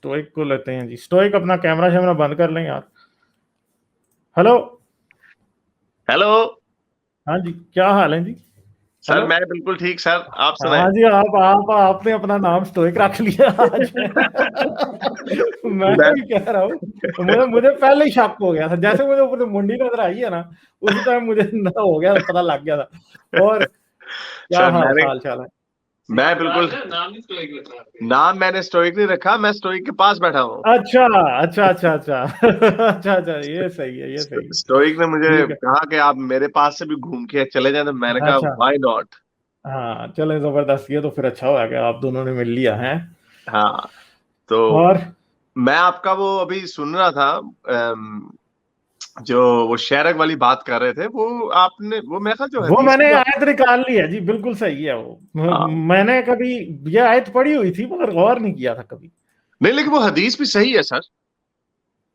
Stoic को लेते हैं जी। स्टोइक अपना कैमरा शैमरा बंद कर लें यार। हेलो। हेलो। हाँ जी, क्या हाल है जी? Sir hello. मैं बिल्कुल ठीक सर, आप सुनाएं। हाँ जी, आपने अपना नाम स्टोइक रख लिया आज। मैं मैं भी कह रहा हूँ, मुझे मुझे पहले ही शक हो गया था, जैसे मुझे ऊपर मुंडी नजर आई है ना, उसी टाइम मुझे ना हो गया, पता लग गया था। और क्या सर हाल चाल है? मैं बिल्कुल नाम मैंने स्टोइक नहीं रखा, मैं स्टोइक के पास बैठा हूँ। अच्छा अच्छा अच्छा अच्छा। अच्छा अच्छा, ये सही है, ये सही है। स्टोइक ने मुझे ठीक है। कहा कि आप मेरे पास से भी घूम के चले जाए, तो मैंने कहा अच्छा। Why not. हाँ चले, जबरदस्त, ये तो फिर अच्छा हुआ कि आप दोनों ने मिल लिया है। हाँ, तो और मैं आपका वो अभी सुन रहा था, जो वो शेरक वाली बात कर रहे थे, वो आपने वो मेरे ख्याल जो वो हदीस की मैंने बात। आयत निकाल ली है जी, बिल्कुल सही है वो। हाँ, मैंने कभी ये आयत पढ़ी हुई थी मगर गौर नहीं किया था कभी। नहीं लेकिन वो हदीस भी सही है सर।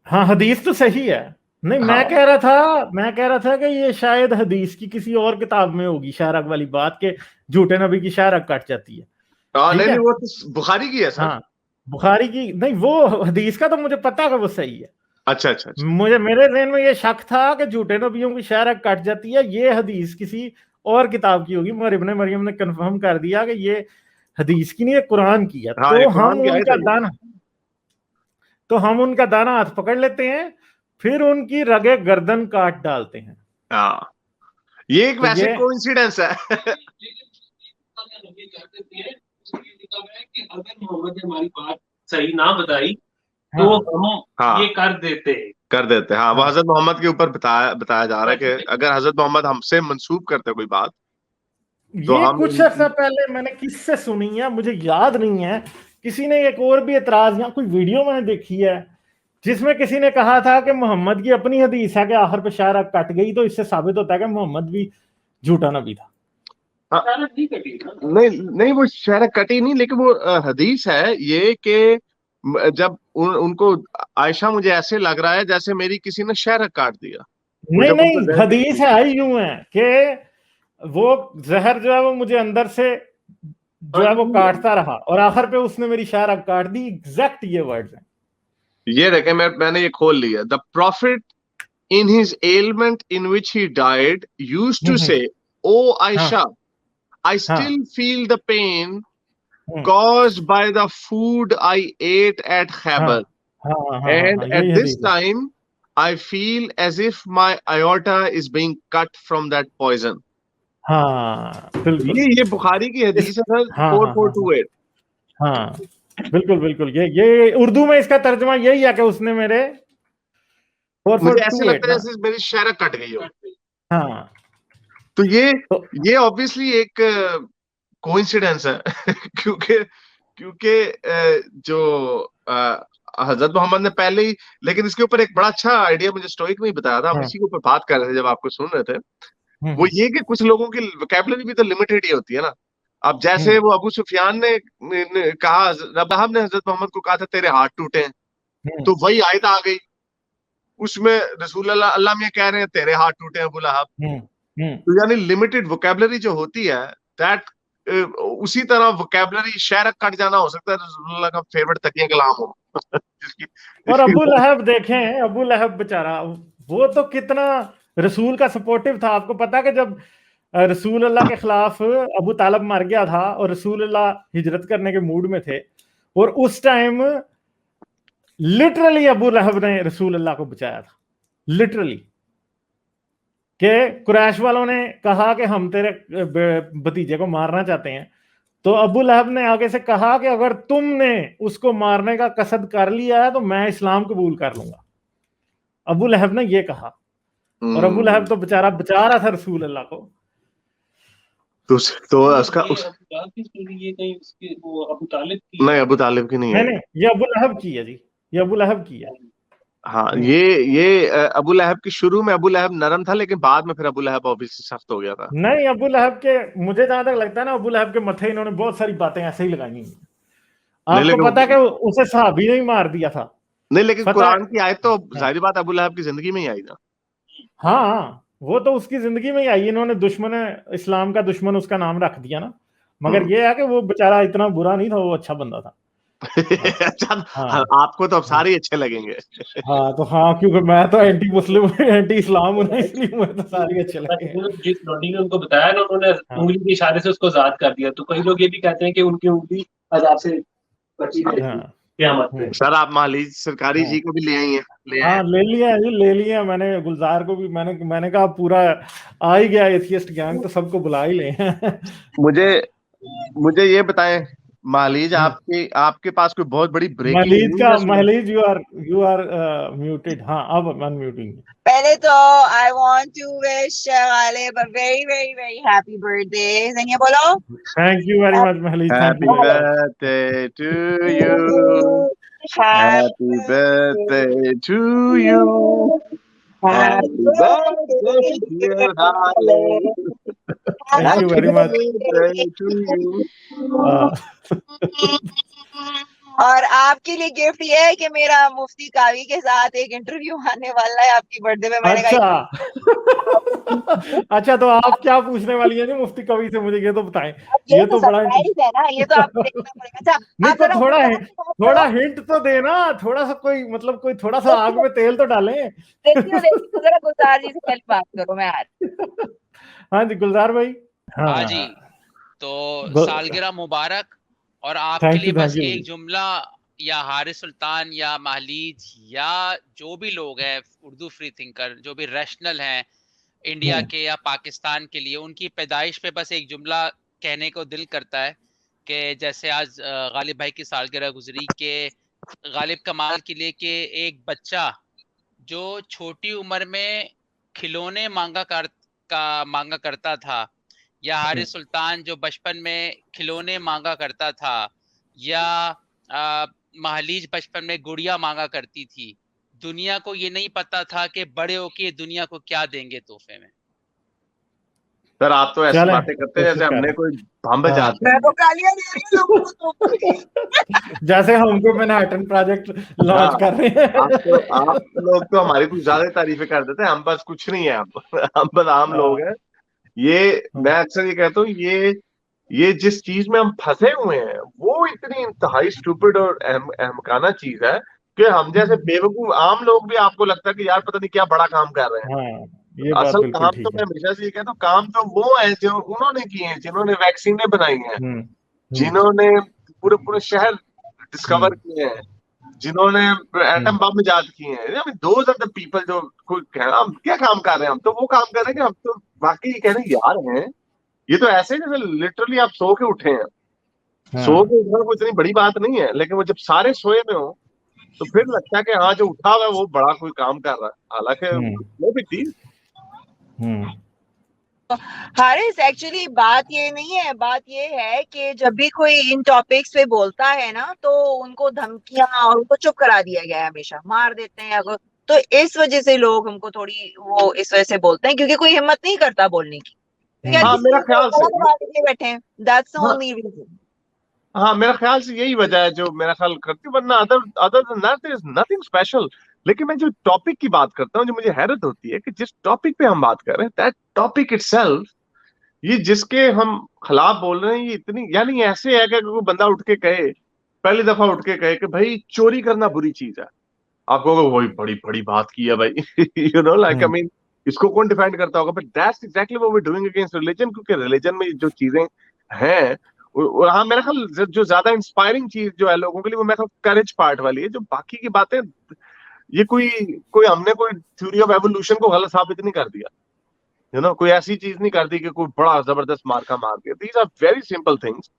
हाँ, हदीस तो सही है। नहीं, हाँ, मैं कह रहा था कि ये शायद हदीस की किसी और किताब में होगी, शायरक वाली बात के झूठे नबी की शायरक कट जाती है। ठीक नहीं है। नहीं, वो तो बुखारी की है सर। हाँ, बुखारी की नहीं, वो हदीस का तो मुझे पता है कि वो सही है। अच्छा अच्छा अच्छा। मुझे मेरे ज़हन में ये शक था कि झूठे नबियों की शायरक कट जाती है, ये हदीस किसी और किताब की होगी, मगर इब्ने मरियम ने कंफर्म कर दिया कि ये हदीस की नहीं, ये कुरान की है। हाँ, ये कुरान की आयत है ये। तो हम उनका दाना हाथ पकड़ लेते हैं, फिर उनकी रगे गर्दन काट डालते हैं। हाँ, ये एक तो वैसे ये कोइंसिडेंस है। कि अगर मोहम्मद ने हमारी बात सही ना बताई तो हाँ हम हाँ, ये कर देते हैं। कर देते हैं। हाँ, वो हाँ, हजरत मोहम्मद के ऊपर बताया बताया जा रहा है कि अगर हजरत मोहम्मद हमसे मंसूब करते कोई बात, तो ये हम कुछ अर्सा उनकी। पहले मैंने किससे सुनी है मुझे याद नहीं है। किसी ने एक और भी एतराज, या कोई वीडियो मैंने देखी है जिसमें किसी ने कहा था कि मोहम्मद की अपनी हदीस है कि आखिर पे शायरक कट गई, तो इससे साबित होता है कि मोहम्मद भी झूठा नबी था। हाँ, नहीं कटी ना। नहीं नहीं, वो शायद कटी नहीं, लेकिन वो हदीस है ये कि जब उनको आयशा, मुझे ऐसे लग रहा है जैसे मेरी किसी ने शहरक काट दिया। वो नहीं जब उनको नहीं, हदीस है ही यूं है कि वो जहर जो है वो मुझे अंदर से जो है वो काटता रहा, और आखिर पे उसने मेरी शायरक काट दी, एग्जैक्ट ये वर्ड्स हैं। ये देखे, मैंने ये खोल लिया। The profit in his ailment in which he died used to say, "Oh हाँ Aisha, I हाँ still feel the pain hmm, caused by the food I ate at हाँ Khyber, हाँ हाँ हाँ and हाँ, at यही this हदीस है। time I feel as if my aorta is being cut from that poison." हाँ बिल्कुल। ये बुखारी की इस हदीस है सर, हाँ फोर हाँ फोर हाँ हाँ टू एट हाँ, बिल्कुल बिल्कुल, ये उर्दू में इसका तर्जुमा यही है कि उसने मेरे फोर मुझे फोर ऐसे टू एट लगता है ना। जैसे मेरी शायरा कट गई हो। हाँ तो तो ये ऑब्वियसली एक कोइंसिडेंस है। क्योंकि क्योंकि जो हजरत मोहम्मद ने पहले ही, लेकिन इसके ऊपर एक बड़ा अच्छा आइडिया मुझे स्टोइक ने ही बताया था, हम हाँ इसी के ऊपर बात कर रहे थे जब आपको सुन रहे थे। वो हम्म ये कि कुछ लोगों की वोकैबुलरी भी तो लिमिटेड ही होती है ना। अब जैसे हम्म वो अबू सुफियान ने कहा, रब साहब ने हजरत मोहम्मद को कहा था तेरे हाथ टूटे हैं, हम्म तो वही आयत आ गई। उसमें रसूल अल्लाह अल्लाह में कह रहे हैं तेरे हाथ टूटे हैं अबू लहब। हम्म हम्म। तो यानी लिमिटेड वोकैबुलरी जो होती है, दैट उसी तरह वोकैबुलरी शायरा कट जाना हो सकता है रसूलुल्लाह का फेवरेट तकिया कलाम हो। जिसकी और जिसकी अबू लहब देखें, अबू लहब बेचारा, वो तो कितना रसूल का सपोर्टिव था। आपको पता है कि जब रसूल अल्लाह के खिलाफ अबू तालब मर गया था और रसूल अल्लाह हिजरत करने के मूड में थे, और उस टाइम लिटरली अबू लहब ने रसूल अल्लाह को बचाया था, लिटरली। कि कुरैश वालों ने कहा कि हम तेरे भतीजे को मारना चाहते हैं, तो अबू लहब ने आगे से कहा कि अगर तुमने उसको मारने का कसद कर लिया है तो मैं इस्लाम कबूल कर लूंगा। अबू लहब ने ये कहा, और अबू लहब हम्म। तो बेचारा बचा रहा था रसूल अल्लाह को। तो उसका ये उस अबू तालिब की स्टोरी, ये कहीं उसकी वो अबू तालिब की नहीं, अबू तालिब की नहीं नहीं है ये। नहीं, ये अबू लहब की है जी, ये अबू लहब की है। है। हाँ, हम्म। ये अबू लहब की, शुरू में अबू लहब नरम था, लेकिन बाद में फिर अबू लहब ऑब्वियसली सख्त हो गया था। नहीं, अबू लहब के, मुझे जहां तक लगता है ना, अबू लहब के मथे इन्होंने बहुत सारी बातें ऐसे ही लगाई हैं। नहीं आपको पता है लेकिन कि उसे सहाबी ने ही मार दिया था, नहीं लेकिन पता कुरान की आयत तो है? जाहिर बात अबू लहब की जिंदगी में ही आई ना। हाँ, वो तो उसकी जिंदगी में ही आई, इन्होंने दुश्मन इस्लाम का दुश्मन उसका नाम रख दिया ना। मगर हम्म। ये है कि वो बेचारा इतना बुरा नहीं था, वो अच्छा बंदा था। अच्छा, हाँ आपको तो अब सारे अच्छे लगेंगे। हाँ, तो हाँ, क्योंकि मैं तो एंटी मुस्लिम एंटी इस्लाम हूँ ना, इसलिए मुझे तो सारे अच्छे लगे हैं। जिस लॉन्डी ने उनको बताया ना, उन्होंने हाँ उंगली के इशारे से उसको आजाद कर दिया। तो कई लोग ये भी कहते हैं कि उनकी उंगली अजाब से बची रहेगी हाँ क़यामत पे। सर आप महालीज सरकारी हाँ जी को भी ले आई हैं, ले आए? हाँ, ले लिया जी, ले लिया मैंने। गुलजार को भी मैंने कहा पूरा आ ही गया एथियस्ट गैंग, तो सबको बुला ही ले। मुझे मुझे ये बताएं महालीज, आपके आपके पास कोई बहुत बड़ी ब्रेकिंग न्यूज़ है? Mahlees, you are muted. हाँ, अब अनम्यूटिंग। पहले तो I want to wish Ghalib a very very very happy birthday. Zania बोलो। Thank you very much Mahlees, thank happy you very much. Birthday to you, happy birthday to you, happy birthday dear Harley, thank you very happy much. Birthday to you. और आपके लिए gift ये है कि मेरा मुफ्ती कावी के साथ एक इंटरव्यू आने वाला है आपकी बर्थडे पे। मैंने कहा अच्छा, तो आप क्या पूछने वाली हैं जी मुफ्ती कवि से, मुझे ये तो बताएं। ये तो तो बड़ा सरप्राइज है ना, ये तो आपको देखना पड़ेगा। अच्छा, नहीं, आप तो जरा थोड़ा हिंट तो देना, थोड़ा सा कोई थोड़ा सा आग में तेल तो डालें। देखती हूँ जरा गुलजार जी से पहले बात करो मैं यार। हाँ जी, गुलजार भाई। हाँ जी, तो सालगिरह मुबारक। और आपके लिए बस एक जुमला, या हारिस सुल्तान या महलीज या जो भी लोग हैं उर्दू फ्री थिंकर, जो भी रैशनल हैं इंडिया के या पाकिस्तान के लिए, उनकी पैदाइश पे बस एक जुमला कहने को दिल करता है कि जैसे आज गालिब भाई की सालगिरह गुजरी, के गालिब कमाल किले के एक बच्चा जो छोटी उम्र में खिलौने मांगा करता था, या हारिस सुल्तान जो बचपन में खिलौने मांगा करता था, या महलीज बचपन में गुड़िया मांगा करती थी। दुनिया को ये नहीं पता था कि बड़े होके दुनिया को क्या देंगे तोहफे में। सर आप तो ऐसी बातें करते हैं जैसे हमने कोई बम बजाते हैं। मैं तो गालियां दे रही हूँ लोगों को। जैसे हमको मैनहट्टन प्रोजेक्ट लॉन्च कर रहे हैं। आप लोग तो हमारी कुछ ज्यादा तारीफें कर देते हैं, हम बस कुछ नहीं है, हम बस आम लोग हैं। ये मैं अक्सर ये कहता हूँ, ये जिस चीज में हम फंसे हुए हैं वो इतनी इंतहाई स्टूपिड और अहमकाना चीज है कि हम जैसे बेवकूफ आम लोग भी आपको लगता है कि यार पता नहीं क्या बड़ा काम कर रहे हैं। हाँ, ये बात असल बिल्कुल काम ठीक तो है। मैं हमेशा से ये कहता हूँ, काम तो वो है जो उन्होंने किए हैं, जिन्होंने वैक्सीनें बनाई हैं, जिन्होंने पूरे पूरे शहर डिस्कवर किए हैं, जिन्होंने एटम बम इजाद किए हैं। दोज आर द पीपल जो हम क्या काम कर रहे हैं, हम तो वो काम कर रहे हैं कि हम तो वाकई कह रहे हैं यार हैं, ये तो ऐसे जैसे लिटरली आप सो के उठे हैं। सो के उठना कोई इतनी बड़ी बात नहीं है, लेकिन वो जब सारे सोए में हो तो फिर लगता है कि हाँ जो उठा हुआ है वो बड़ा कोई काम कर रहा है, हालांकि वो भी थी। हारिस, एक्चुअली बात ये नहीं है, बात ये है कि जब भी कोई इन टॉपिक्स पे बोलता है ना, तो उनको धमकियां और उनको चुप करा दिया गया है, हमेशा मार देते हैं अगर। तो इस वजह से लोग हमको थोड़ी वो इस वजह से बोलते हैं, क्योंकि कोई हिम्मत नहीं करता बोलने की। हाँ मेरा ख्याल से बैठे हैं, दैट्स द ओनली रीजन। हाँ मेरा ख्याल से यही वजह है जो मेरा ख्याल करती, वरना other than that there is nothing special. लेकिन मैं जो टॉपिक की बात करता हूँ, जो मुझे हैरत होती है कि जिस टॉपिक पे हम बात कर रहे हैं, दैट टॉपिक इटसेल्फ, ये जिसके हम खिलाफ बोल रहे हैं, ये इतनी यानी ऐसे है कि कोई बंदा उठ के कहे, पहली दफा उठ के कहे कि भाई चोरी करना बुरी चीज है, आप कहोगे वही बड़ी बड़ी बात की है भाई। You know like I mean, इसको कौन डिफाइंड करता होगा, but that's exactly what we doing against religion. क्योंकि रिलीजन में जो चीजें हैं, हाँ मेरा ख्याल जो ज्यादा इंस्पायरिंग चीज जो है लोगों के लिए, वो मेरा ख्याल करेज पार्ट वाली है। जो बाकी की बातें, ये कोई हमने कोई थ्योरी ऑफ एवोल्यूशन को गलत साबित नहीं कर दिया, यू नो, कोई ऐसी चीज नहीं कर दी कि कोई बड़ा जबरदस्त मार्का मार दिया। These are very simple things.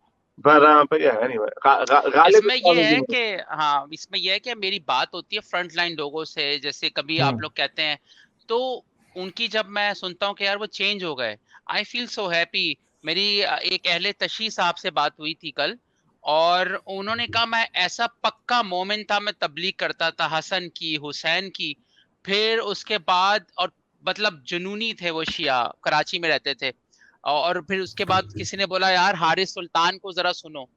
इसमें ये है कि हाँ, इसमें ये है कि मेरी बात होती है फ्रंट लाइन लोगों से, जैसे कभी आप लोग कहते हैं तो उनकी जब मैं सुनता हूँ कि यार वो चेंज हो गए, आई फील सो हैप्पी। मेरी एक अहले तशी साहब से बात हुई थी कल, और उन्होंने कहा मैं ऐसा पक्का मोमिन था, मैं तबलीग करता था हसन की, हुसैन की, फिर उसके बाद, और मतलब जुनूनी थे वो, शिया, कराची में रहते थे, और फिर उसके बाद किसी ने बोला यार हारिस सुल्तान को जरा सुनो,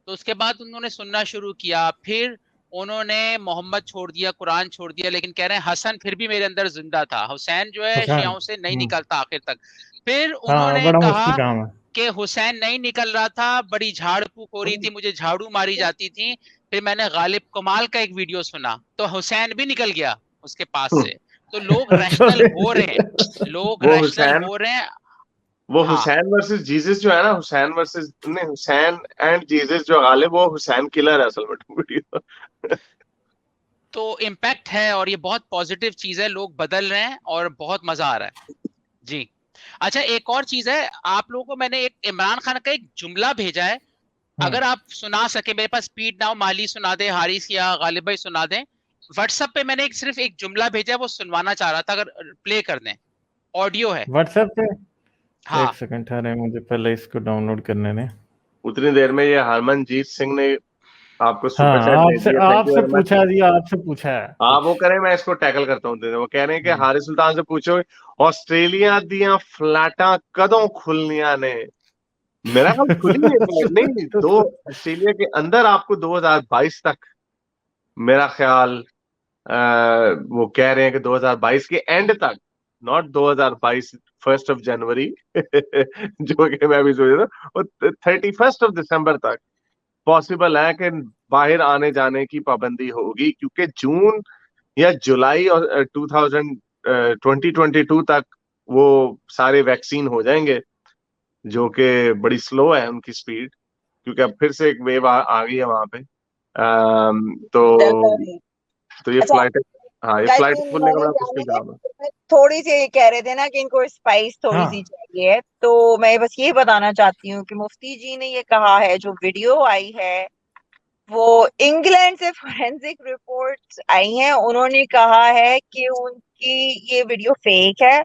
तो उसके बाद उन्होंने सुनना शुरू किया। फिर उन्होंने मोहम्मद छोड़ दिया, कुरान छोड़ दिया, लेकिन कह रहे हैं हसन फिर भी मेरे अंदर जिंदा था, हुसैन जो है शियाओं से नहीं निकलता आखिर तक। फिर उन्होंने कहा कि हुसैन नहीं निकल रहा था, बड़ी झाड़ फूक हो रही थी, मुझे झाड़ू मारी जाती थी, फिर मैंने गालिब कमाल का एक वीडियो सुना तो हुसैन भी निकल गया उसके पास से। तो लोग रैशनल हो रहे हैं, लोग वो रैशनल हुसैन हो रहे हैं। वो हाँ, हुसैन वर्सेस जीसस जो है ना, हुसैन वर्सेस नहीं, हुसैन एंड जीसस जो गालिब, वो हुसैन किलर है असल में वीडियो। तो इम्पैक्ट है और ये बहुत पॉजिटिव चीज है, लोग बदल रहे हैं और बहुत मजा आ रहा है जी। अच्छा, एक और चीज है, आप लोगों को मैंने एक इमरान खान का एक जुमला भेजा है, अगर आप सुना सके, मेरे पास स्पीड नाउ माली सुना दे, हारिस या गालिब भाई सुना दें। व्हाट्सएप पे मैंने सिर्फ एक जुमला भेजा है, वो सुनवाना चाह रहा था, अगर प्ले कर दें, ऑडियो है। व्हाट्सएप पे हाँ, एक सेकंड ठहरे, मुझे पहले इसको डाउनलोड करने दें। उतनी देर में ये हरमनजीत सिंह ने आपको सुपर हाँ, चैट भेज आपसे दिया, थैंक यू आपसे वेरी मच। पूछा जी, आपसे पूछा है आप कुछ। वो करें, मैं इसको टैकल करता हूँ। वो कह रहे हैं कि हारिस सुल्तान से पूछो ऑस्ट्रेलिया दिया फ्लैटा कदों खुलनिया ने। मेरा ख्याल खुली है फ्लैट नहीं, दो ऑस्ट्रेलिया के अंदर आपको 2022 तक, मेरा ख्याल वो कह रहे हैं कि 2022 के एंड तक, नॉट 2022 1 जनवरी जो कि मैं भी सोच रहा था, और 31 दिसंबर तक पॉसिबल है कि बाहर आने जाने की पाबंदी होगी, क्योंकि जून या जुलाई और 2022 तक वो सारे वैक्सीन हो जाएंगे, जो कि बड़ी स्लो है उनकी स्पीड, क्योंकि अब फिर से एक वेव आ गई है वहां पे। तो ये अच्छा, फ्लाइट, हाँ ये फ्लाइट कहीं खुलने का नहीं बड़ा जाने मुश्किल में, काम है। थोड़ी सी कह रहे थे ना कि इनको स्पाइस थोड़ी सी हाँ चाहिए, तो मैं बस ये बताना चाहती हूँ कि मुफ्ती जी ने ये कहा है, जो वीडियो आई है वो इंग्लैंड से फोरेंसिक रिपोर्ट्स आई हैं, उन्होंने कहा है कि उनकी ये वीडियो फेक है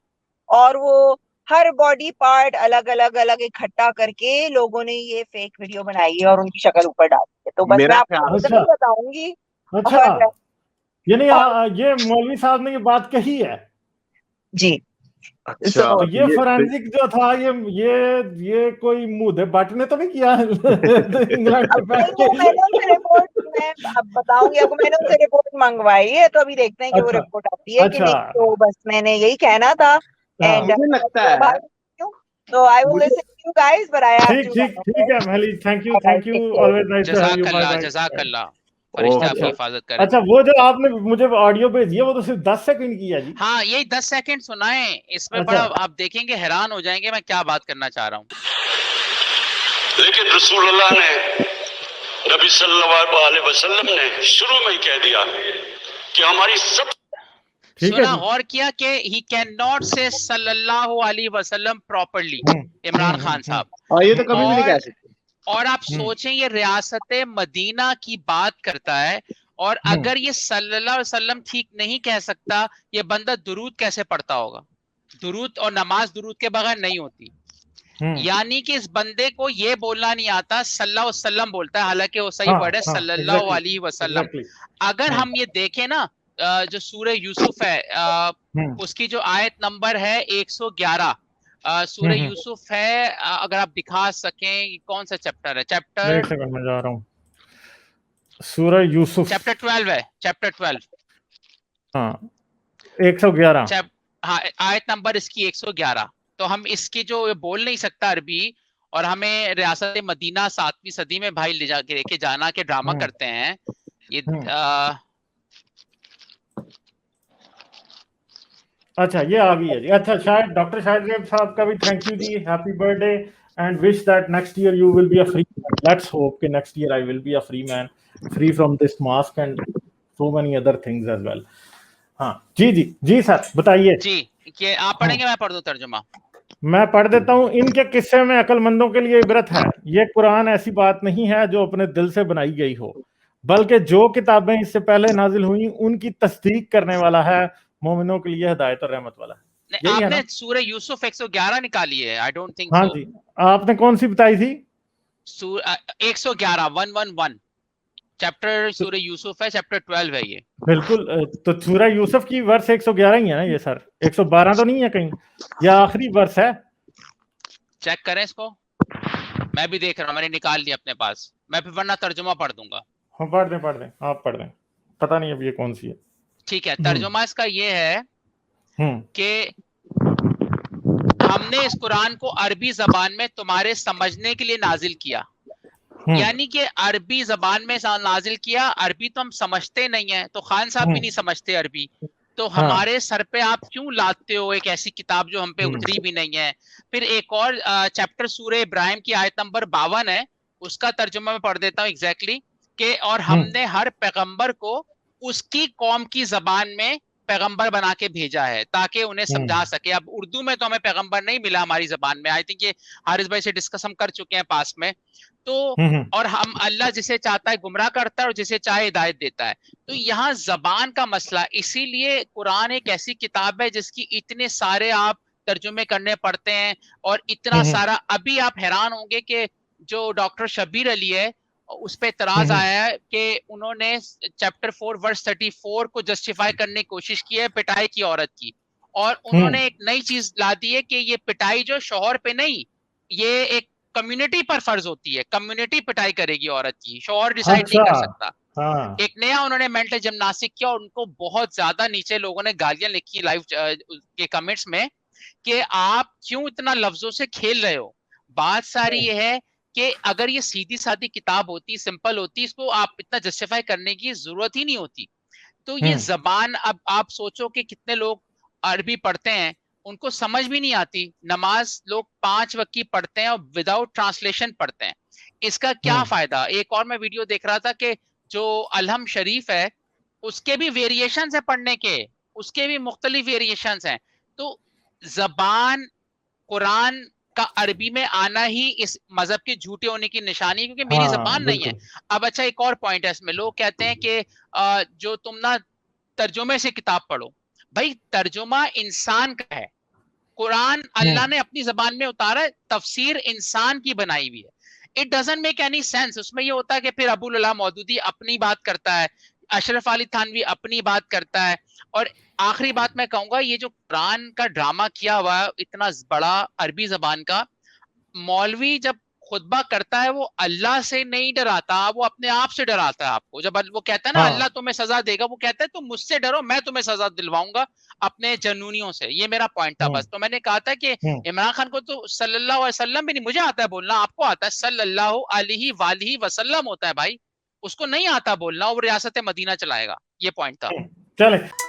और वो हर बॉडी पार्ट अलग अलग अलग इकट्ठा करके लोगों ने ये फेक वीडियो बनाई है और उनकी शक्ल ऊपर डाली है। तो बस मैं मेरा आपको ख्याल, इतना ही अच्छा बताऊंगी। अच्छा, और यानी और ये मौलवी साहब ने ये बात कही है। जी, अच्छा तो तो ये फोरेंसिक जो था, ये कोई मुंह बांटने तो नहीं किया इंग्लैंड अब में बैठ नहीं, के। वो मैंने उनसे रिपोर्ट, मैं अब बताऊंगी आपको, मैंने उनसे रिपोर्ट मंगवाई है, तो अभी देखते हैं कि वो अच्छा रिपोर्ट आती है कि अच्छा, नहीं। तो बस मैंने यही कहना था। हाँ एंड मुझे लगता है, तो आई विल मुझे listen to you guys, but I have ठीक टू ठीक ठीक है महली, थैंक यू, रन। Always nice to have you, bye जज़ाकल्लाह, बाय। जज़ाकल्लाह, फरिश्ते आपकी अच्छा ओके। हिफाजत करें। अच्छा, वो जो आपने मुझे ऑडियो भेजी है वो तो सिर्फ 10 सेकंड की है जी। हाँ, यही 10 सेकंड सुनाए, इसमें अच्छा बड़ा आप देखेंगे, हैरान हो जाएंगे मैं क्या बात करना चाह रहा हूँ। लेकिन रसूलुल्लाह ने, नबी सल्लल्लाहु अलैहि वसल्लम ने शुरू में ही कह दिया कि हमारी सब, ठीक है सुना, जी। गौर किया कि ही कैन नॉट से सल्लल्लाहु अलैहि वसल्लम प्रॉपरली, इमरान खान साहब। हाँ ये तो कभी भी नहीं कह सकते। और आप सोचें, ये रियासत मदीना की बात करता है, और अगर ये सल्लल्लाहु अलैहि वसल्लम ठीक नहीं कह सकता, ये बंदा दुरूद कैसे पढ़ता होगा? दुरूद और नमाज दुरूद के बगैर नहीं होती। यानी कि इस बंदे को ये बोलना नहीं आता, सल्लल्लाहु अलैहि वसल्लम बोलता है, हालांकि वो सही वर्ड है सल्लल्लाहु अलैहि वसल्लम। अगर हम ये देखें ना, जो सूरह यूसुफ है, उसकी जो आयत नंबर है 111, सूरह यूसुफ है, अगर आप दिखा सकें, कौन सा चैप्टर है? चैप्टर, एक सेकंड में जा रहा हूँ, सूरह यूसुफ चैप्टर 12 है, चैप्टर 12। हाँ 111। हाँ, आयत नंबर इसकी 111। तो हम इसकी जो बोल नहीं सकता अरबी, और हमें रियासत मदीना 7वीं सदी में भाई ले जाके लेके जाना के ड्रामा करते हैं ये। अच्छा, ये आ गई है जी। अच्छा, शायद डॉक्टर शाहिद साहब का भी थैंक यू जी, happy birthday and wish that next year you will be a free man. Let's hope कि next year I will be a free man, free from this mask and so many other things as well. हाँ जी जी जी sir, बताइए जी। कि आप पढ़ेंगे, मैं पढ़ दूं तर्जुमा? मैं पढ़ देता हूँ। इनके किस्से में अक्लमंदों के लिए इबरत है। ये कुरान ऐसी बात नहीं है जो अपने दिल से बनाई गई हो, बल्कि जो किताबें इससे पहले नाजिल हुई उनकी तस्दीक करने वाला है, मोमिनों के लिए हिदायत और रहमत वाला है। यही है आपने ना? सूरह यूसुफ 111 निकाली है? आई डोंट थिंक हाँ सो। जी, आपने कौन सी बताई थी? 111, 111 चैप्टर सूरह यूसुफ है, चैप्टर 12 है ये। बिल्कुल, तो सूरह यूसुफ की वर्ष 111 ही है ना ये सर? 112 तो नहीं है कहीं? या आखिरी वर्ष है? चेक करें इसको, मैं भी देख रहा हूँ, मैंने निकाल लिया अपने पास, मैं फिर वरना तर्जुमा पढ़ दूंगा। हाँ पढ़ दें, आप पढ़ दें, पता नहीं अब ये कौन सी है। ठीक है, तर्जुमा इसका ये है कि हमने इस कुरान को अरबी जबान में तुम्हारे समझने के लिए नाजिल किया, यानी कि अरबी जबान में नाजिल किया। अरबी तो हम समझते नहीं है, तो खान साहब भी नहीं समझते अरबी, तो हमारे सर पे आप क्यों लाते हो एक ऐसी किताब जो हम पे उतरी भी नहीं है। फिर एक और चैप्टर सूरह इब्राहिम की आयत नंबर 52 है, उसका तर्जुमा मैं पढ़ देता हूँ एग्जैक्टली कि और हमने हर पैगंबर को उसकी कौम की जबान में पैगंबर बना के भेजा है ताकि उन्हें समझा सके। अब उर्दू में तो हमें पैगंबर नहीं मिला हमारी जबान में, आई थिंक ये हारिस भाई से डिस्कस हम कर चुके हैं पास में। तो और हम अल्लाह जिसे चाहता है गुमराह करता है और जिसे चाहे हिदायत देता है। तो यहाँ जबान का मसला, इसीलिए कुरान एक ऐसी किताब है जिसकी इतने सारे आप तर्जुमे करने पड़ते हैं और इतना सारा। अभी आप हैरान होंगे कि जो डॉक्टर शब्बीर अली है उस पे इतराज आया है कि उन्होंने चैप्टर 4 वर्स 34 को जस्टिफाई करने की कोशिश की है पिटाई की औरत की, और उन्होंने एक नई चीज ला दी है कि ये पिटाई जो शौहर पे नहीं, ये एक कम्युनिटी पर फर्ज होती है, कम्युनिटी पिटाई करेगी औरत की, शौहर डिसाइड नहीं कर सकता। एक नया उन्होंने मेंटल जिम्नास्टिक किया, उनको बहुत ज्यादा नीचे लोगों ने गालियां लिखी लाइव के कमेंट्स में कि आप क्यों इतना लफ्जों से खेल रहे हो। बात सारी ये है कि अगर ये सीधी सादी किताब होती, सिंपल होती, इसको आप इतना जस्टिफाई करने की जरूरत ही नहीं होती। तो ये जबान, अब आप सोचो कि कितने लोग अरबी पढ़ते हैं उनको समझ भी नहीं आती, नमाज लोग 5 वक्त की पढ़ते हैं और विदाउट ट्रांसलेशन पढ़ते हैं, इसका क्या फायदा। एक और मैं वीडियो देख रहा था कि जो अलहम शरीफ है उसके भी वेरिएशंस है पढ़ने के, उसके भी मुख्तलिफ वेरिएशंस हैं। तो जबान कुरान का अरबी में आना ही इस मजहब के झूठे होने की निशानी, क्योंकि मेरी जबान नहीं है। अब अच्छा एक और पॉइंट है इसमें, लोग कहते हैं कि जो तुम ना तर्जुमे से किताब पढ़ो, भाई तर्जुमा इंसान का है, कुरान अल्लाह ने अपनी जबान में उतारा है, तफसीर इंसान की बनाई हुई है। It doesn't make any sense. उसमें ये होता है कि फिर अबुल अला मौदूदी अपनी बात करता है, अशरफ अली थानवी अपनी बात करता है, और आखिरी बात मैं कहूंगा, ये जो कुरान का ड्रामा किया हुआ है इतना बड़ा अरबी जबान का, मौलवी जब खुतबा करता है वो अल्लाह से नहीं डराता, वो अपने आप से डराता है आपको। जब वो कहता है ना अल्लाह तुम्हें सजा देगा, वो कहता है तुम मुझसे डरो, मैं तुम्हें सजा दिलवाऊंगा अपने जनूनियों से। ये मेरा पॉइंट था बस। तो मैंने कहा था कि इमरान खान को तो सल्लल्लाहु अलैहि वसल्लम भी नहीं, मुझे आता है बोलना, आपको आता है सल्लल्लाहु अलैहि वसल्लम होता है भाई, उसको नहीं आता बोलना, वो रियासत मदीना चलाएगा। ये पॉइंट था। चले।